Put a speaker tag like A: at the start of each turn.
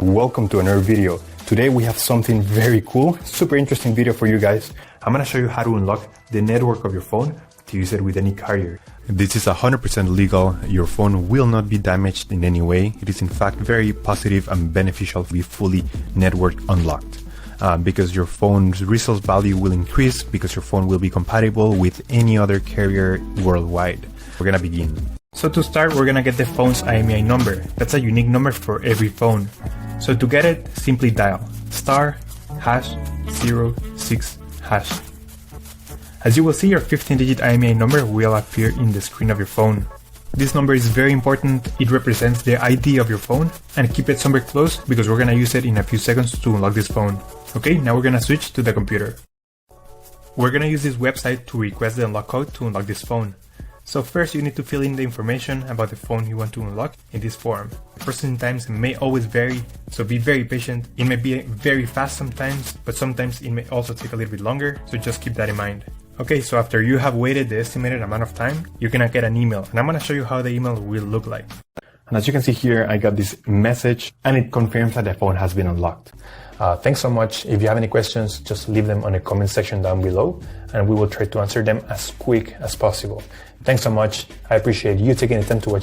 A: Welcome to another video. Today we have something very cool, super interesting video for you guys. I'm gonna show you how to unlock the network of your phone to use it with any carrier. This is 100% legal. Your phone will not be damaged in any way. It is in fact very positive and beneficial to be fully network unlocked. Because your phone's resale value will increase because your phone will be compatible with any other carrier worldwide. We're gonna begin. So to start, we're gonna get the phone's IMEI number. That's a unique number for every phone. So to get it, simply dial *#06#. As you will see, your 15-digit IMEI number will appear in the screen of your phone. This number is very important. It represents the ID of your phone, and keep it somewhere close because we're gonna use it in a few seconds to unlock this phone. Okay, now we're gonna switch to the computer. We're gonna use this website to request the unlock code to unlock this phone. So first you need to fill in the information about the phone you want to unlock in this form. Processing times may always vary, so be very patient. It may be very fast sometimes, but sometimes it may also take a little bit longer, so just keep that in mind. Okay, so after you have waited the estimated amount of time, you're gonna get an email, and I'm gonna show you how the email will look like. And as you can see here, I got this message, and it confirms that the phone has been unlocked. Thanks so much. If you have any questions, just leave them on the comment section down below, and we will try to answer them as quick as possible. Thanks so much. I appreciate you taking the time to watch.